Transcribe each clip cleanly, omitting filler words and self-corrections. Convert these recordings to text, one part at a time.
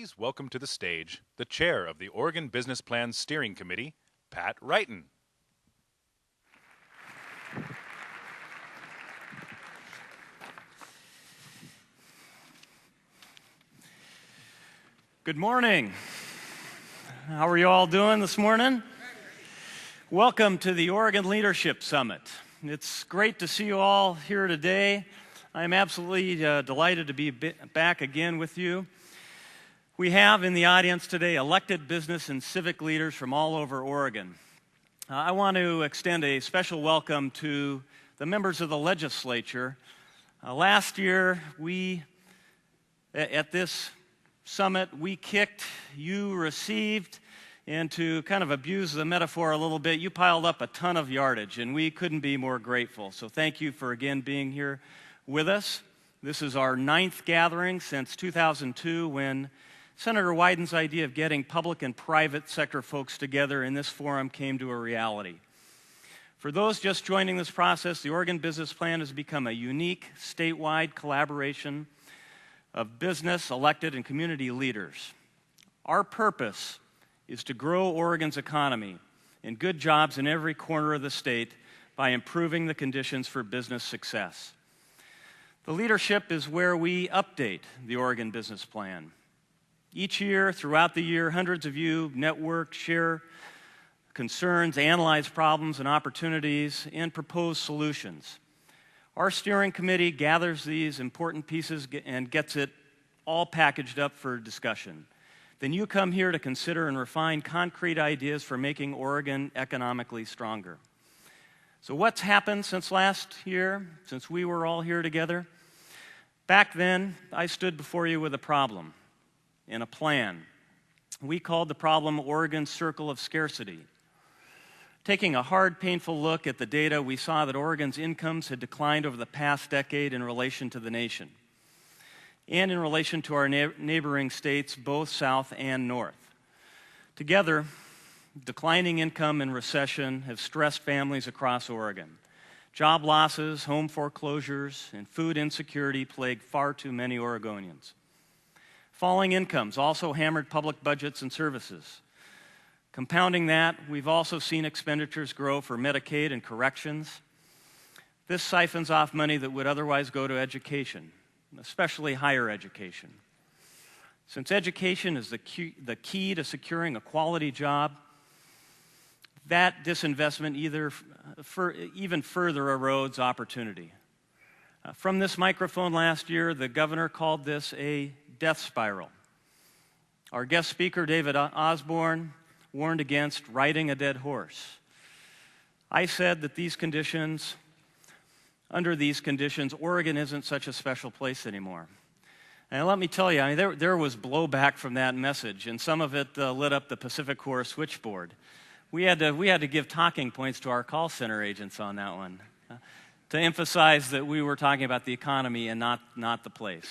please welcome to the stage the chair of the Oregon Business Plan Steering Committee, Pat Reiten. Good morning. How are you all doing this morning? Welcome to the Oregon Leadership Summit. It's great to see you all here today. I'm absolutely delighted to be back again with you. We have in the audience today elected business and civic leaders from all over Oregon. I want to extend a special welcome to the members of the legislature. Last year, at this summit, we kicked, you received, and to kind of abuse the metaphor a little bit, you piled up a ton of yardage, and we couldn't be more grateful. So thank you for again being here with us. This is our 9th gathering since 2002 when Senator Wyden's idea of getting public and private sector folks together in this forum came to a reality. For those just joining this process, the Oregon Business Plan has become a unique statewide collaboration of business, elected, and community leaders. Our purpose is to grow Oregon's economy and good jobs in every corner of the state by improving the conditions for business success. The leadership is where we update the Oregon Business Plan. Each year, throughout the year, hundreds of you network, share concerns, analyze problems and opportunities, and propose solutions. Our steering committee gathers these important pieces and gets it all packaged up for discussion. Then you come here to consider and refine concrete ideas for making Oregon economically stronger. So what's happened since last year, since we were all here together? Back then, I stood before you with a problem and a plan. We called the problem Oregon's Circle of Scarcity. Taking a hard, painful look at the data, we saw that Oregon's incomes had declined over the past decade in relation to the nation and in relation to our neighboring states, both south and north. Together, declining income and recession have stressed families across Oregon. Job losses, home foreclosures, and food insecurity plague far too many Oregonians. Falling incomes also hammered public budgets and services. Compounding that, we've also seen expenditures grow for Medicaid and corrections. This siphons off money that would otherwise go to education, especially higher education. Since education is the key to securing a quality job, that disinvestment even further erodes opportunity. From this microphone last year, the governor called this a death spiral. Our guest speaker, David Osborne, warned against riding a dead horse. I said that under these conditions, Oregon isn't such a special place anymore. And let me tell you, there was blowback from that message, and some of it lit up the Pacific Core switchboard. We had to give talking points to our call center agents on that one to emphasize that we were talking about the economy and not the place.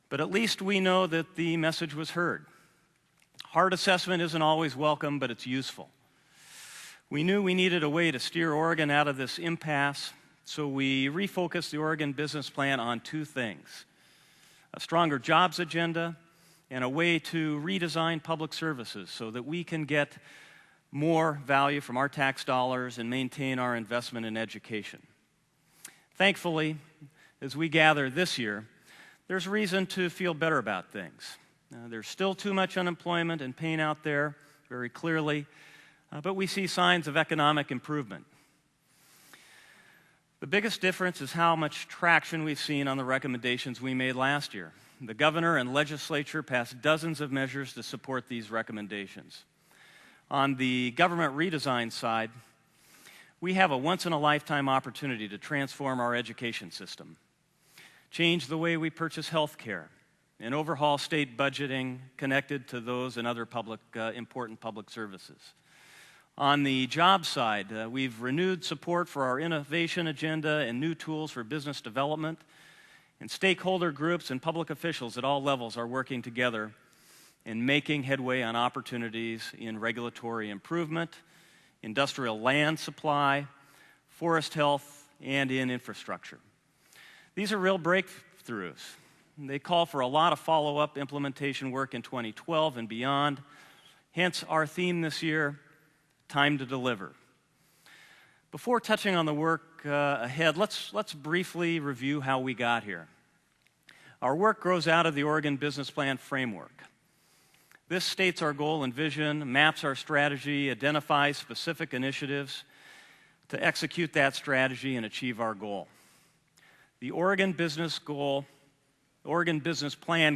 But at least we know that the message was heard. Hard assessment isn't always welcome, but it's useful. We knew we needed a way to steer Oregon out of this impasse, so we refocused the Oregon Business Plan on 2 things: a stronger jobs agenda and a way to redesign public services so that we can get more value from our tax dollars and maintain our investment in education. Thankfully, as we gather this year, there's reason to feel better about things. There's still too much unemployment and pain out there, very clearly, but we see signs of economic improvement. The biggest difference is how much traction we've seen on the recommendations we made last year. The governor and legislature passed dozens of measures to support these recommendations. On the government redesign side, we have a once-in-a-lifetime opportunity to transform our education system, change the way we purchase health care, and overhaul state budgeting connected to those and other important public services. On the job side, we've renewed support for our innovation agenda and new tools for business development, and stakeholder groups and public officials at all levels are working together in making headway on opportunities in regulatory improvement, industrial land supply, forest health, and in infrastructure. These are real breakthroughs. They call for a lot of follow-up implementation work in 2012 and beyond. Hence our theme this year, Time to Deliver. Before touching on the work ahead, let's briefly review how we got here. Our work grows out of the Oregon Business Plan framework. This states our goal and vision, maps our strategy, identifies specific initiatives to execute that strategy and achieve our goal. The Oregon Business Plan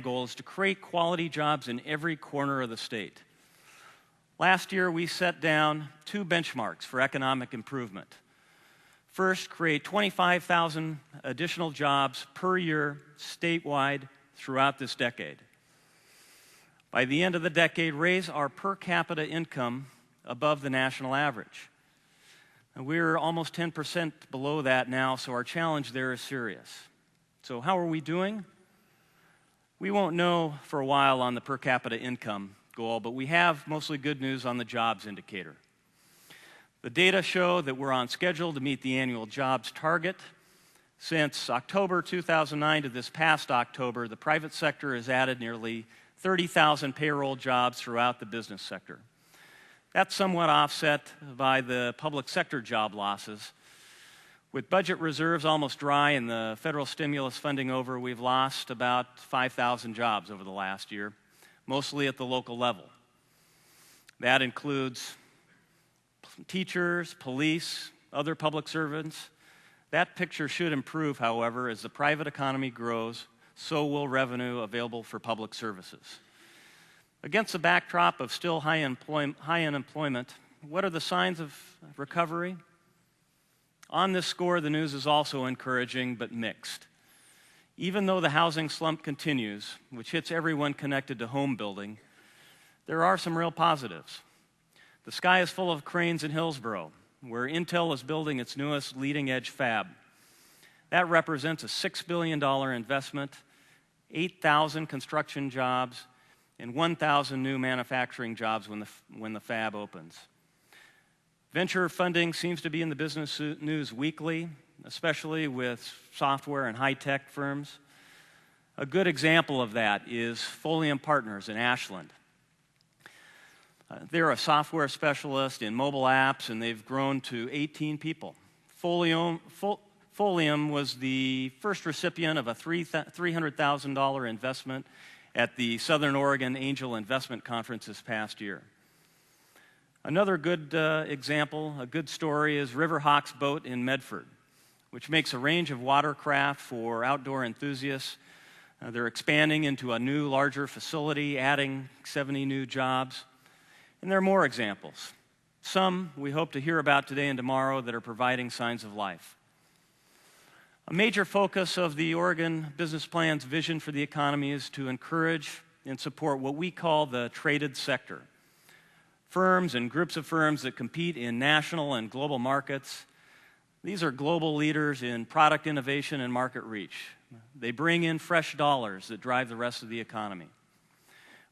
goal is to create quality jobs in every corner of the state. Last year, we set down 2 benchmarks for economic improvement. First, create 25,000 additional jobs per year statewide throughout this decade. By the end of the decade, raise our per capita income above the national average. And we're almost 10% below that now, so our challenge there is serious. So how are we doing? We won't know for a while on the per capita income goal, but we have mostly good news on the jobs indicator. The data show that we're on schedule to meet the annual jobs target. Since October 2009 to this past October, the private sector has added nearly 30,000 payroll jobs throughout the business sector. That's somewhat offset by the public sector job losses. With budget reserves almost dry and the federal stimulus funding over, we've lost about 5,000 jobs over the last year, mostly at the local level. That includes teachers, police, other public servants. That picture should improve, however, as the private economy grows, so will revenue available for public services. Against the backdrop of still high unemployment, what are the signs of recovery? On this score, the news is also encouraging but mixed. Even though the housing slump continues, which hits everyone connected to home building, there are some real positives. The sky is full of cranes in Hillsboro, where Intel is building its newest leading-edge fab. That represents a $6 billion investment, 8,000 construction jobs, and 1,000 new manufacturing jobs when the fab opens. Venture funding seems to be in the business news weekly, especially with software and high-tech firms. A good example of that is Folium Partners in Ashland. They're a software specialist in mobile apps, and they've grown to 18 people. Folium was the first recipient of a $300,000 investment at the Southern Oregon Angel Investment Conference this past year. Another good example, a good story, is Riverhawks Boat in Medford, which makes a range of watercraft for outdoor enthusiasts. They're expanding into a new, larger facility, adding 70 new jobs. And there are more examples. Some we hope to hear about today and tomorrow that are providing signs of life. A major focus of the Oregon Business Plan's vision for the economy is to encourage and support what we call the traded sector. Firms and groups of firms that compete in national and global markets. These are global leaders in product innovation and market reach. They bring in fresh dollars that drive the rest of the economy.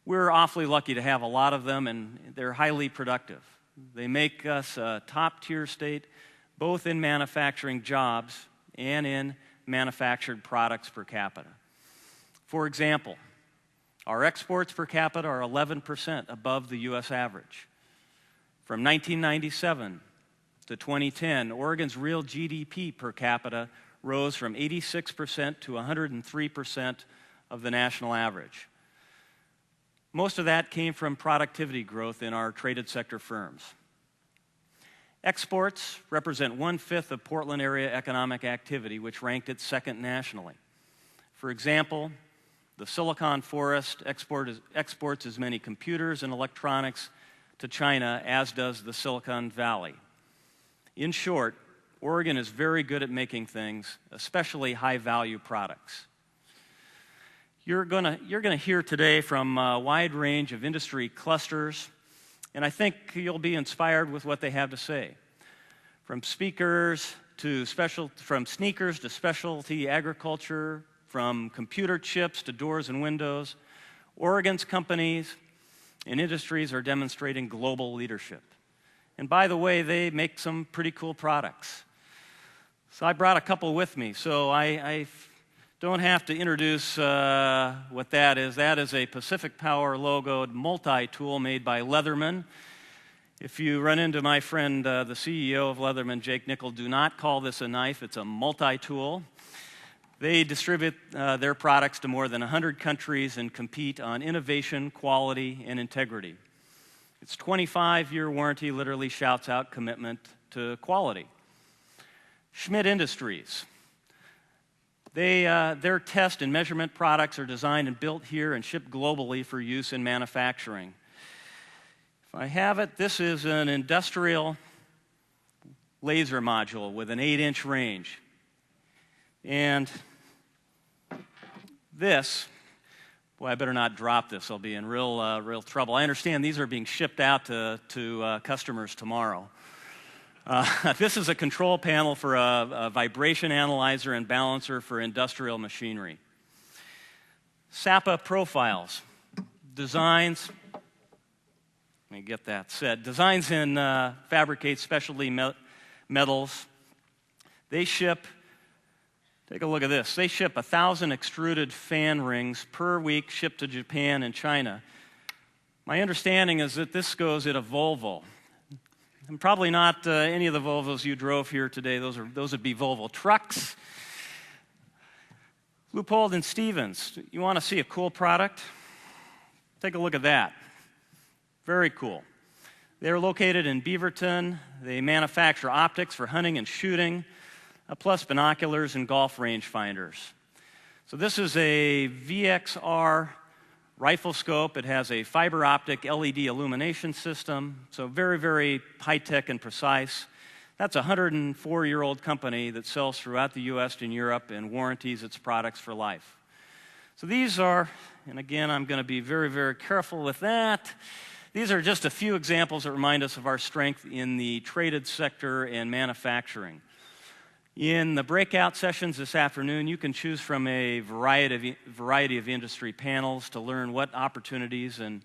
We're awfully lucky to have a lot of them, and they're highly productive. They make us a top-tier state, both in manufacturing jobs and in manufactured products per capita. For example, our exports per capita are 11% above the U.S. average. From 1997 to 2010, Oregon's real GDP per capita rose from 86% to 103% of the national average. Most of that came from productivity growth in our traded sector firms. Exports represent 1/5 of Portland area economic activity, which ranked it second nationally. For example, the Silicon Forest exports as many computers and electronics to China as does the Silicon Valley. In short, Oregon is very good at making things, especially high-value products. You're going to hear today from a wide range of industry clusters, and I think you'll be inspired with what they have to say. From sneakers to specialty agriculture, from computer chips to doors and windows, Oregon's companies and industries are demonstrating global leadership. And by the way, they make some pretty cool products. So I brought a couple with me. So I Don't have to introduce what that is. That is a Pacific Power logoed multi-tool made by Leatherman. If you run into my friend, the CEO of Leatherman, Jake Nickel, do not call this a knife. It's a multi-tool. They distribute their products to more than 100 countries and compete on innovation, quality, and integrity. Its 25-year warranty literally shouts out commitment to quality. Schmidt Industries. Their test and measurement products are designed and built here and shipped globally for use in manufacturing. If I have it, this is an industrial laser module with an 8-inch range. And this, boy, I better not drop this. I'll be in real trouble. I understand these are being shipped out to customers tomorrow. This is a control panel for a vibration analyzer and balancer for industrial machinery. SAPA Profiles, designs, let me get that said, designs and fabricates specialty metals. They ship, take a look at this, they ship 1,000 extruded fan rings per week shipped to Japan and China. My understanding is that this goes at a Volvo. And probably not any of the Volvos you drove here today. Those would be Volvo trucks. Leupold and Stevens, you want to see a cool product? Take a look at that. Very cool. They're located in Beaverton. They manufacture optics for hunting and shooting, plus binoculars and golf rangefinders. So this is a VXR rifle scope. It has a fiber optic LED illumination system, so very, very high-tech and precise. That's a 104-year-old company that sells throughout the U.S. and Europe and warranties its products for life. So these are, and again, I'm going to be very, very careful with that. These are just a few examples that remind us of our strength in the traded sector and manufacturing. In the breakout sessions this afternoon, you can choose from a variety of industry panels to learn what opportunities and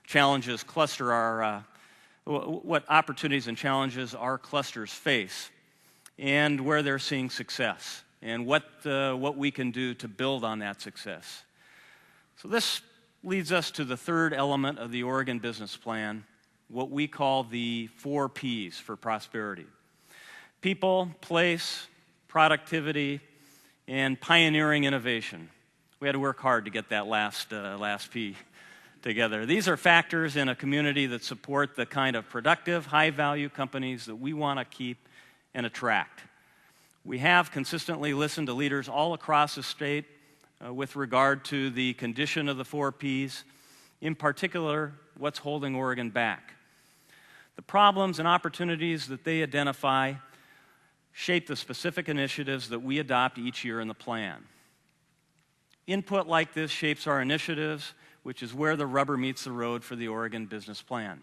challenges what opportunities and challenges our clusters face, and where they're seeing success, and what we can do to build on that success. So this leads us to the third element of the Oregon Business Plan, what we call the 4 Ps for prosperity. People, place, productivity, and pioneering innovation. We had to work hard to get that last P together. These are factors in a community that support the kind of productive, high-value companies that we want to keep and attract. We have consistently listened to leaders all across the state with regard to the condition of the 4 Ps, in particular, what's holding Oregon back. The problems and opportunities that they identify shape the specific initiatives that we adopt each year in the plan. Input like this shapes our initiatives, which is where the rubber meets the road for the Oregon Business Plan.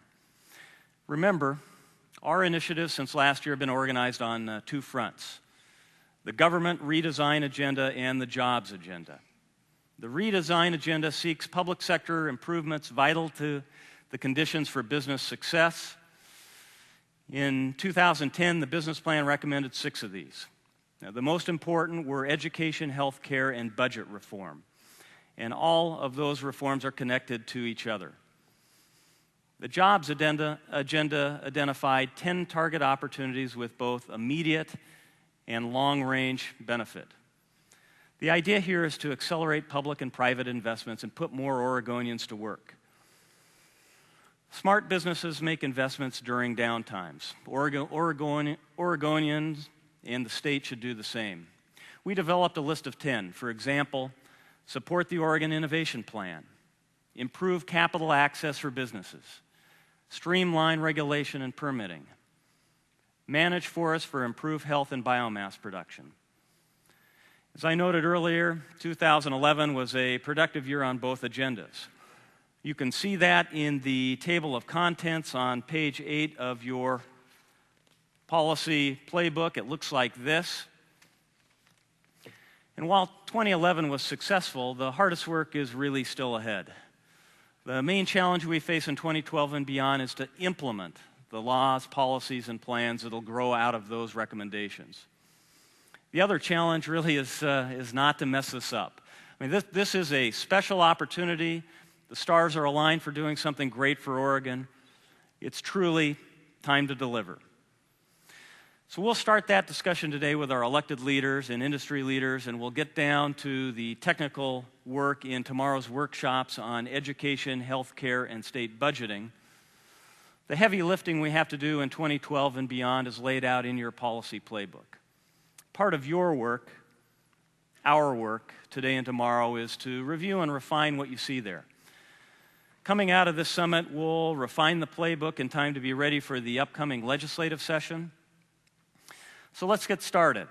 Remember, our initiatives since last year have been organized on 2 fronts: the government redesign agenda and the jobs agenda. The redesign agenda seeks public sector improvements vital to the conditions for business success. In 2010, the business plan recommended 6 of these. Now, the most important were education, health care, and budget reform. And all of those reforms are connected to each other. The jobs agenda identified 10 target opportunities with both immediate and long-range benefit. The idea here is to accelerate public and private investments and put more Oregonians to work. Smart businesses make investments during downtimes. Oregonians and the state should do the same. We developed a list of 10. For example, support the Oregon Innovation Plan, improve capital access for businesses, streamline regulation and permitting, manage forests for improved health and biomass production. As I noted earlier, 2011 was a productive year on both agendas. You can see that in the table of contents on page 8 of your policy playbook. It looks like this. And while 2011 was successful, the hardest work is really still ahead. The main challenge we face in 2012 and beyond is to implement the laws, policies, and plans that will grow out of those recommendations. The other challenge really is not to mess this up. I mean, this is a special opportunity. The stars are aligned for doing something great for Oregon. It's truly time to deliver. So we'll start that discussion today with our elected leaders and industry leaders, and we'll get down to the technical work in tomorrow's workshops on education, healthcare, and state budgeting. The heavy lifting we have to do in 2012 and beyond is laid out in your policy playbook. Part of your work, our work, today and tomorrow is to review and refine what you see there. Coming out of this summit, we'll refine the playbook in time to be ready for the upcoming legislative session. So let's get started.